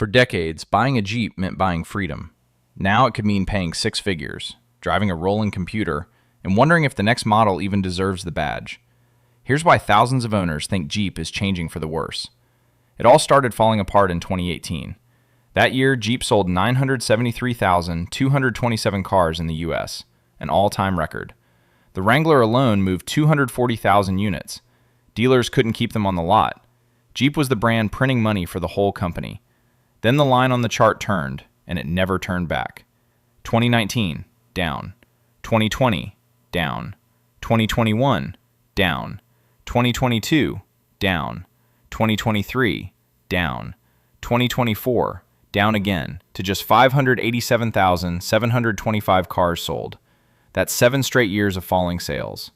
For decades, buying a Jeep meant buying freedom. Now it could mean paying six figures, driving a rolling computer, and wondering if the next model even deserves the badge. Here's why thousands of owners think Jeep is changing for the worse. It all started falling apart in 2018. That year, Jeep sold 973,227 cars in the US, an all-time record. The Wrangler alone moved 240,000 units. Dealers couldn't keep them on the lot. Jeep was the brand printing money for the whole company. Then the line on the chart turned, and it never turned back. 2019, down. 2020, down. 2021, down. 2022, down. 2023, down. 2024, down again to just 587,725 cars sold. That's 7 straight years of falling sales.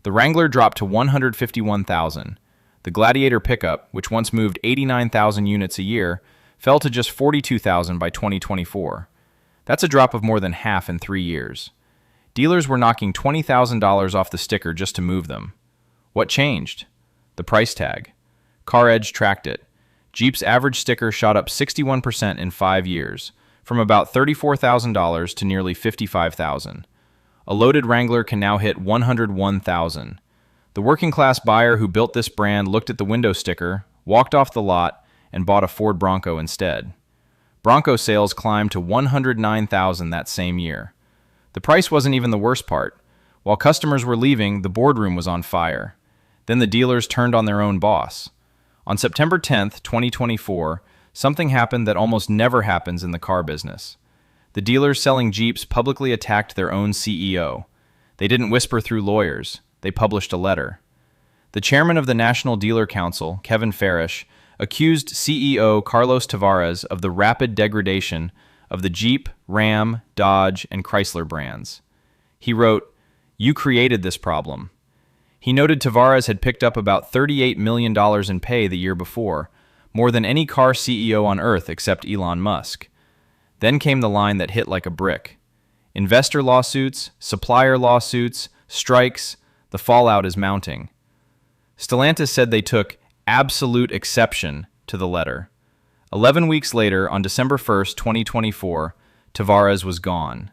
The Wrangler dropped to 151,000. The Gladiator pickup, which once moved 89,000 units a year, fell to just 42,000 by 2024. That's a drop of more than half in 3 years. Dealers were knocking $20,000 off the sticker just to move them. What changed? The price tag. CarEdge tracked it. Jeep's average sticker shot up 61% in 5 years, from about $34,000 to nearly $55,000. A loaded Wrangler can now hit $101,000. The working-class buyer who built this brand looked at the window sticker, walked off the lot, and bought a Ford Bronco instead. Bronco sales climbed to $109,000 that same year. The price wasn't even the worst part. While customers were leaving, the boardroom was on fire. Then the dealers turned on their own boss. On September 10th, 2024, something happened that almost never happens in the car business. The dealers selling Jeeps publicly attacked their own CEO. They didn't whisper through lawyers. They published a letter. The chairman of the National Dealer Council, Kevin Farish, accused CEO Carlos Tavares of the rapid degradation of the Jeep, Ram, Dodge, and Chrysler brands. He wrote, "You created this problem." He noted Tavares had picked up about $38 million in pay the year before, more than any car CEO on earth except Elon Musk. Then came the line that hit like a brick. Investor lawsuits, supplier lawsuits, strikes, the fallout is mounting. Stellantis said they took absolute exception to the letter. 11 weeks later, on December 1st, 2024, Tavares was gone.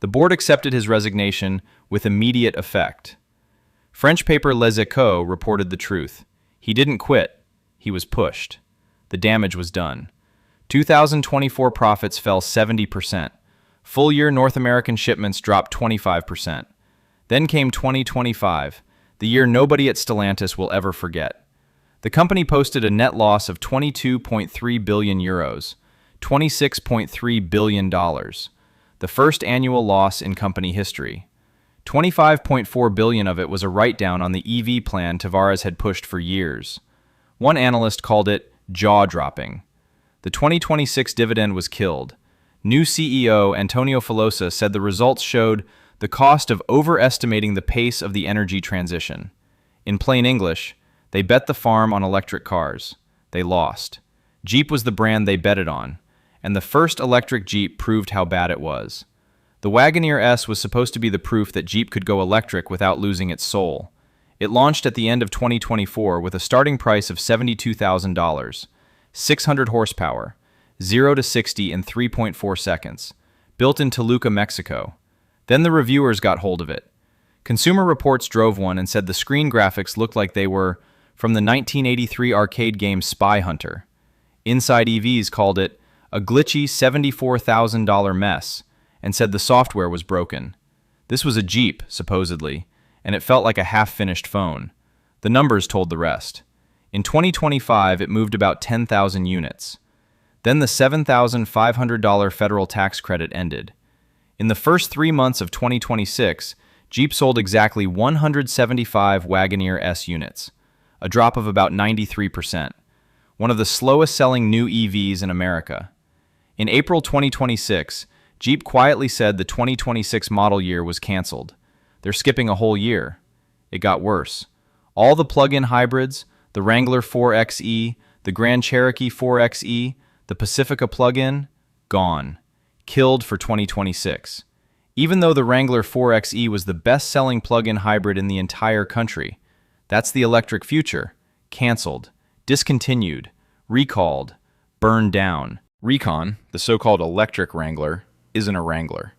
The board accepted his resignation with immediate effect. French paper Les Echos reported the truth. He didn't quit. He was pushed. The damage was done. 2024 profits fell 70%. Full-year North American shipments dropped 25%. Then came 2025, the year nobody at Stellantis will ever forget. The company posted a net loss of 22.3 billion euros, $26.3 billion, the first annual loss in company history. 25.4 billion of it was a write-down on the EV plan Tavares had pushed for years. One analyst called it jaw-dropping. The 2026 dividend was killed. New CEO Antonio Filosa said the results showed the cost of overestimating the pace of the energy transition. In plain English, they bet the farm on electric cars. They lost. Jeep was the brand they betted on, and the first electric Jeep proved how bad it was. The Wagoneer S was supposed to be the proof that Jeep could go electric without losing its soul. It launched at the end of 2024 with a starting price of $72,000, 600 horsepower, 0 to 60 in 3.4 seconds, built in Toluca, Mexico. Then the reviewers got hold of it. Consumer Reports drove one and said the screen graphics looked like they were from the 1983 arcade game Spy Hunter. Inside EVs called it a glitchy $74,000 mess and said the software was broken. This was a Jeep, supposedly, and it felt like a half-finished phone. The numbers told the rest. In 2025, it moved about 10,000 units. Then the $7,500 federal tax credit ended. In the first 3 months of 2026, Jeep sold exactly 175 Wagoneer S units, a drop of about 93%, one of the slowest-selling new EVs in America. In April 2026, Jeep quietly said the 2026 model year was canceled. They're skipping a whole year. It got worse. All the plug-in hybrids, the Wrangler 4xe, the Grand Cherokee 4xe, the Pacifica plug-in, gone. Killed for 2026. Even though the Wrangler 4xe was the best-selling plug-in hybrid in the entire country, that's the electric future. Canceled, discontinued, recalled, burned down. Recon, the so-called electric Wrangler, isn't a Wrangler.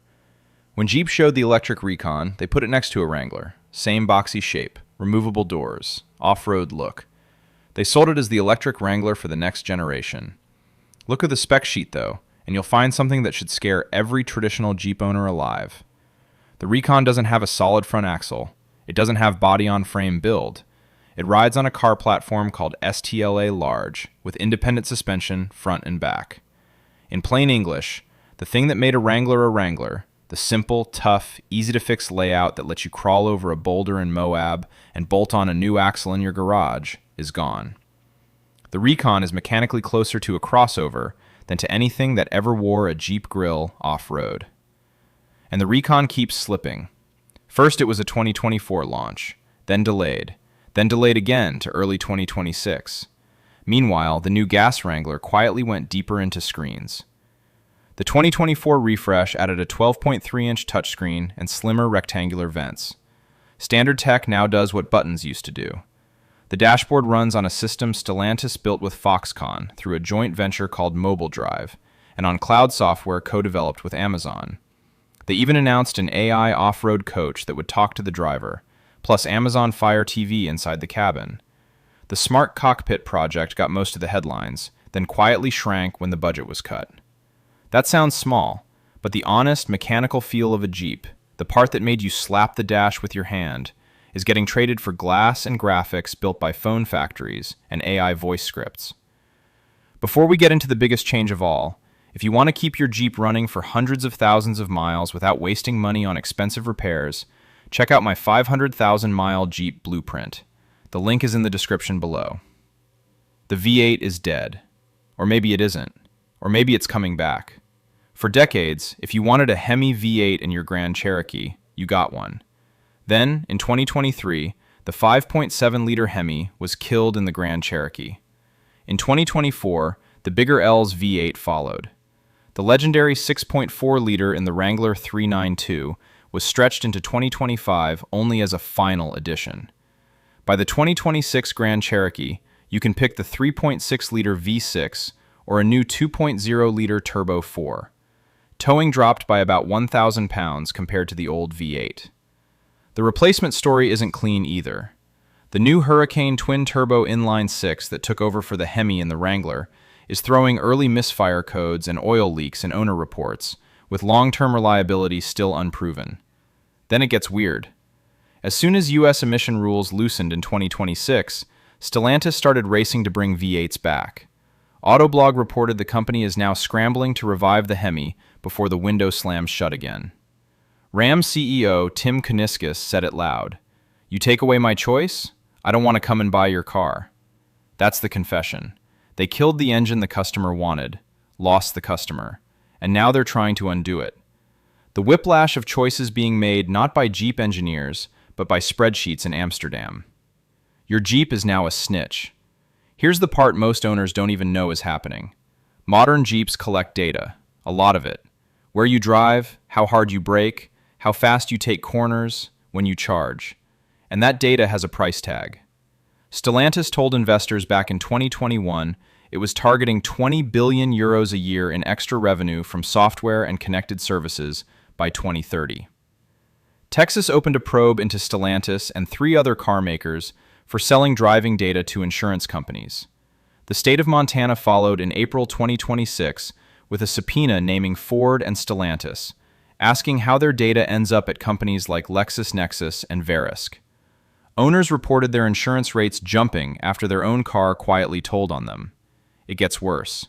When Jeep showed the electric Recon, they put it next to a Wrangler. Same boxy shape, removable doors, off-road look. They sold it as the electric Wrangler for the next generation. Look at the spec sheet though, and you'll find something that should scare every traditional Jeep owner alive. The Recon doesn't have a solid front axle. It doesn't have body-on-frame build. It rides on a car platform called STLA Large, with independent suspension front and back. In plain English, the thing that made a Wrangler, the simple, tough, easy-to-fix layout that lets you crawl over a boulder in Moab and bolt on a new axle in your garage, is gone. The Recon is mechanically closer to a crossover than to anything that ever wore a Jeep grill off-road. And the Recon keeps slipping. First it was a 2024 launch, then delayed again to early 2026. Meanwhile, the new gas Wrangler quietly went deeper into screens. The 2024 refresh added a 12.3-inch touchscreen and slimmer rectangular vents. Standard tech now does what buttons used to do. The dashboard runs on a system Stellantis built with Foxconn through a joint venture called Mobile Drive, and on cloud software co-developed with Amazon. They even announced an AI off-road coach that would talk to the driver, plus Amazon Fire TV inside the cabin. The Smart Cockpit project got most of the headlines, then quietly shrank when the budget was cut. That sounds small, but the honest, mechanical feel of a Jeep, the part that made you slap the dash with your hand, is getting traded for glass and graphics built by phone factories and AI voice scripts. Before we get into the biggest change of all, if you want to keep your Jeep running for hundreds of thousands of miles without wasting money on expensive repairs, check out my 500,000-mile Jeep blueprint. The link is in the description below. The V8 is dead. Or maybe it isn't. Or maybe it's coming back. For decades, if you wanted a Hemi V8 in your Grand Cherokee, you got one. Then, in 2023, the 5.7-liter Hemi was killed in the Grand Cherokee. In 2024, the bigger L's V8 followed. The legendary 6.4-liter in the Wrangler 392 was stretched into 2025 only as a final edition. By the 2026 Grand Cherokee, you can pick the 3.6-liter V6 or a new 2.0-liter Turbo 4. Towing dropped by about 1,000 pounds compared to the old V8. The replacement story isn't clean either. The new Hurricane twin-turbo inline-6 that took over for the Hemi in the Wrangler is throwing early misfire codes and oil leaks in owner reports, with long-term reliability still unproven. Then it gets weird. As soon as U.S. emission rules loosened in 2026, Stellantis started racing to bring V8s back. Autoblog reported the company is now scrambling to revive the Hemi before the window slams shut again. Ram CEO Tim Kuniskis said it loud. "You take away my choice? I don't want to come and buy your car." That's the confession. They killed the engine the customer wanted, lost the customer, and now they're trying to undo it. The whiplash of choices being made not by Jeep engineers, but by spreadsheets in Amsterdam. Your Jeep is now a snitch. Here's the part most owners don't even know is happening. Modern Jeeps collect data, a lot of it. Where you drive, how hard you brake, how fast you take corners, when you charge. And that data has a price tag. Stellantis told investors back in 2021 it was targeting 20 billion euros a year in extra revenue from software and connected services by 2030. Texas opened a probe into Stellantis and 3 other car makers for selling driving data to insurance companies. The state of Montana followed in April 2026 with a subpoena naming Ford and Stellantis, asking how their data ends up at companies like LexisNexis and Verisk. Owners reported their insurance rates jumping after their own car quietly told on them. It gets worse.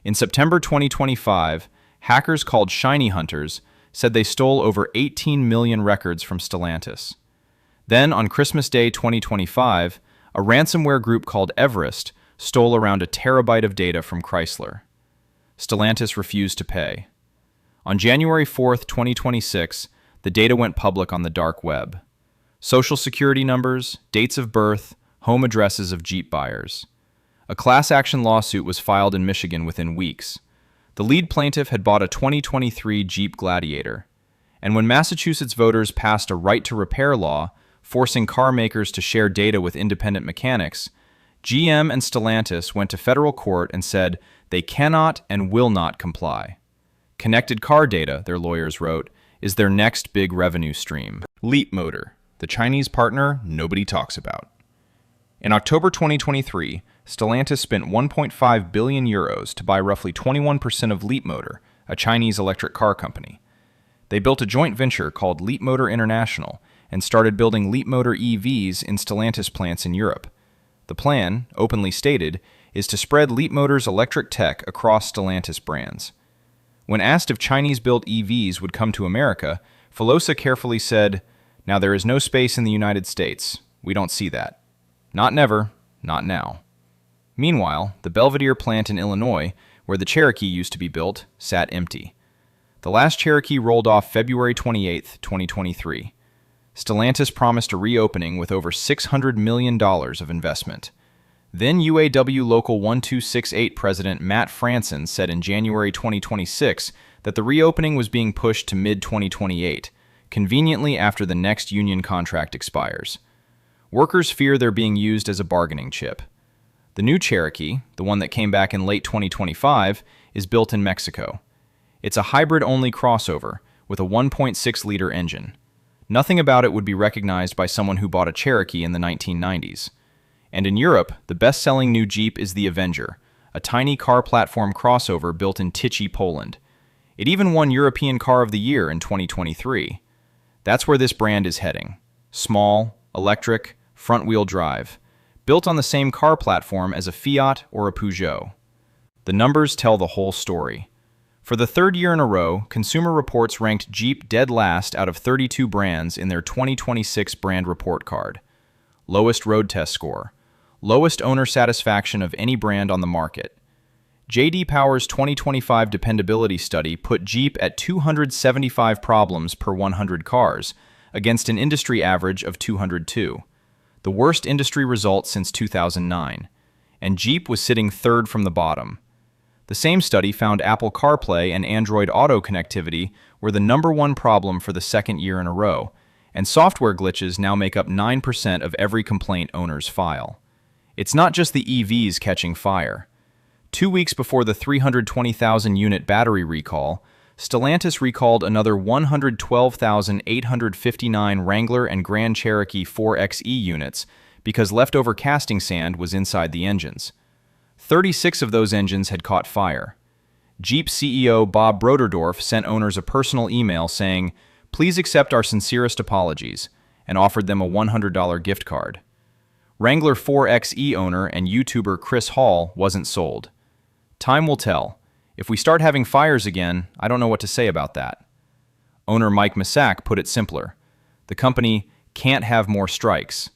In September 2025, hackers called Shiny Hunters said they stole over 18 million records from Stellantis. Then, on Christmas Day 2025, a ransomware group called Everest stole around a terabyte of data from Chrysler. Stellantis refused to pay. On January 4, 2026, the data went public on the dark web. Social security numbers, dates of birth, home addresses of Jeep buyers. A class action lawsuit was filed in Michigan within weeks. The lead plaintiff had bought a 2023 Jeep Gladiator. And when Massachusetts voters passed a right to repair law, forcing car makers to share data with independent mechanics, GM and Stellantis went to federal court and said They cannot and will not comply. Connected car data, their lawyers wrote, is their next big revenue stream. Leapmotor, the Chinese partner nobody talks about. In October 2023, Stellantis spent 1.5 billion euros to buy roughly 21% of Leapmotor, a Chinese electric car company. They built a joint venture called Leapmotor International and started building Leapmotor EVs in Stellantis plants in Europe. The plan, openly stated, is to spread Leapmotor's electric tech across Stellantis brands. When asked if Chinese-built EVs would come to America, Filosa carefully said, "Now there is no space in the United States. We don't see that. Not never, not now." Meanwhile, the Belvidere plant in Illinois, where the Cherokee used to be built, sat empty. The last Cherokee rolled off February 28, 2023. Stellantis promised a reopening with over $600 million of investment. Then UAW Local 1268 President Matt Franson said in January 2026 that the reopening was being pushed to mid-2028, conveniently after the next union contract expires. Workers fear they're being used as a bargaining chip. The new Cherokee, the one that came back in late 2025, is built in Mexico. It's a hybrid-only crossover with a 1.6-liter engine. Nothing about it would be recognized by someone who bought a Cherokee in the 1990s. And in Europe, the best-selling new Jeep is the Avenger, a tiny car platform crossover built in Tychy, Poland. It even won European Car of the Year in 2023. That's where this brand is heading. Small, electric, front-wheel drive, built on the same car platform as a Fiat or a Peugeot. The numbers tell the whole story. For the third year in a row, Consumer Reports ranked Jeep dead last out of 32 brands in their 2026 brand report card. Lowest road test score. Lowest owner satisfaction of any brand on the market. J.D. Power's 2025 dependability study put Jeep at 275 problems per 100 cars, against an industry average of 202. The worst industry result since 2009. And Jeep was sitting third from the bottom. The same study found Apple CarPlay and Android Auto connectivity were the #1 problem for the second year in a row, and software glitches now make up 9% of every complaint owners file. It's not just the EVs catching fire. 2 weeks before the 320,000-unit battery recall, Stellantis recalled another 112,859 Wrangler and Grand Cherokee 4xe units because leftover casting sand was inside the engines. 36 of those engines had caught fire. Jeep CEO Bob Broderdorf sent owners a personal email saying, "Please accept our sincerest apologies," and offered them a $100 gift card. Wrangler 4xe owner and YouTuber Chris Hall wasn't sold. Time will tell. If we start having fires again, I don't know what to say about that. Owner Mike Massack put it simpler. The company can't have more strikes.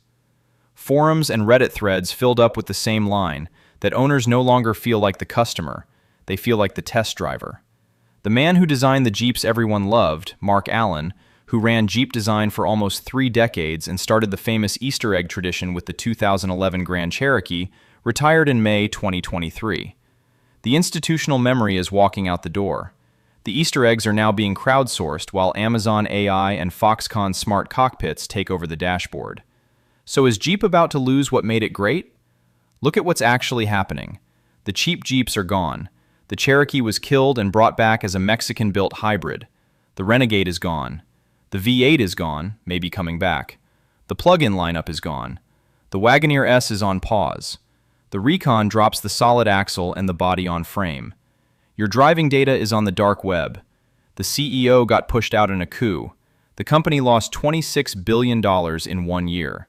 Forums and Reddit threads filled up with the same line, that owners no longer feel like the customer, they feel like the test driver. The man who designed the Jeeps everyone loved, Mark Allen, who ran Jeep design for almost 3 decades and started the famous Easter egg tradition with the 2011 Grand Cherokee, retired in May 2023. The institutional memory is walking out the door. The Easter eggs are now being crowdsourced while Amazon AI and Foxconn smart cockpits take over the dashboard. So is Jeep about to lose what made it great? Look at what's actually happening. The cheap Jeeps are gone. The Cherokee was killed and brought back as a Mexican-built hybrid. The Renegade is gone. The V8 is gone, maybe coming back. The plug-in lineup is gone. The Wagoneer S is on pause. The Recon drops the solid axle and the body on frame. Your driving data is on the dark web. The CEO got pushed out in a coup. The company lost $26 billion in 1 year.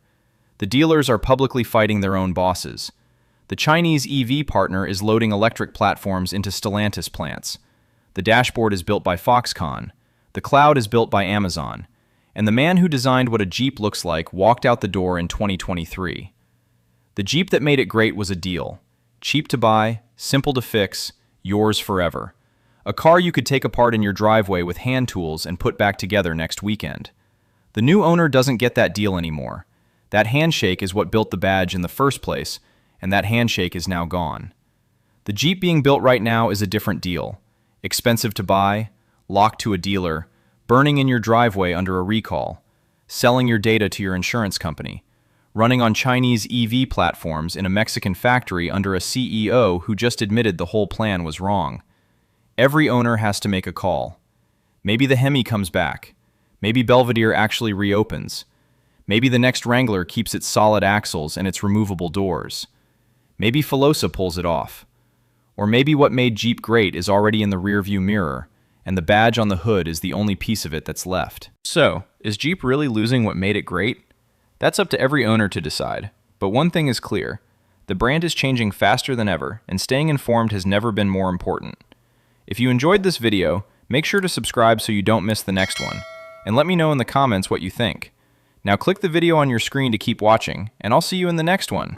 The dealers are publicly fighting their own bosses. The Chinese EV partner is loading electric platforms into Stellantis plants. The dashboard is built by Foxconn. The cloud is built by Amazon. And the man who designed what a Jeep looks like walked out the door in 2023. The Jeep that made it great was a deal. Cheap to buy, simple to fix, yours forever. A car you could take apart in your driveway with hand tools and put back together next weekend. The new owner doesn't get that deal anymore. That handshake is what built the badge in the first place, and that handshake is now gone. The Jeep being built right now is a different deal. Expensive to buy, locked to a dealer, burning in your driveway under a recall, selling your data to your insurance company, running on Chinese EV platforms in a Mexican factory under a CEO who just admitted the whole plan was wrong. Every owner has to make a call. Maybe the Hemi comes back. Maybe Belvedere actually reopens. Maybe the next Wrangler keeps its solid axles and its removable doors. Maybe Filosa pulls it off. Or maybe what made Jeep great is already in the rearview mirror, and the badge on the hood is the only piece of it that's left. So, is Jeep really losing what made it great? That's up to every owner to decide. But one thing is clear. The brand is changing faster than ever, and staying informed has never been more important. If you enjoyed this video, make sure to subscribe so you don't miss the next one, and let me know in the comments what you think. Now click the video on your screen to keep watching, and I'll see you in the next one.